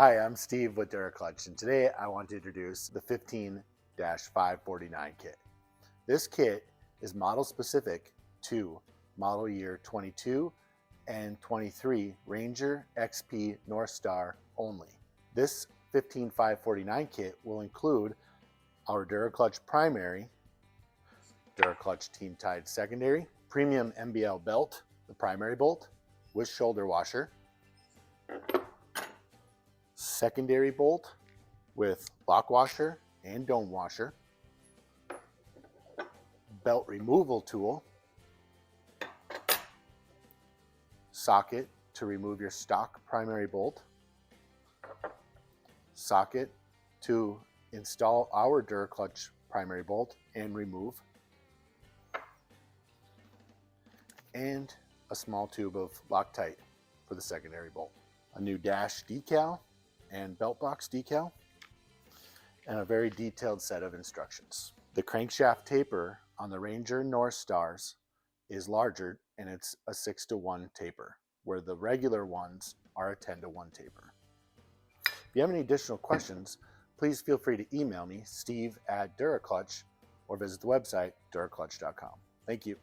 Hi, I'm Steve with DURACLUTCH, and today I want to introduce the 15-549 kit. This kit is model specific to model year 22 and 23 Ranger XP NORTHSTAR only. This 15-549 kit will include our DURACLUTCH primary, DURACLUTCH Team Tied secondary, premium MBL belt, the primary bolt, with shoulder washer, secondary bolt with lock washer and dome washer, belt removal tool, socket to remove your stock primary bolt, socket to install our DURACLUTCH primary bolt and remove, and a small tube of Loctite for the secondary bolt, a new dash decal and belt box decal, and a very detailed set of instructions. The crankshaft taper on the Ranger NORTHSTARs is larger, and it's a 6:1 taper, where the regular ones are a 10:1 taper. If you have any additional questions, please feel free to email me, steve@duraclutch, or visit the website duraclutch.com. Thank you.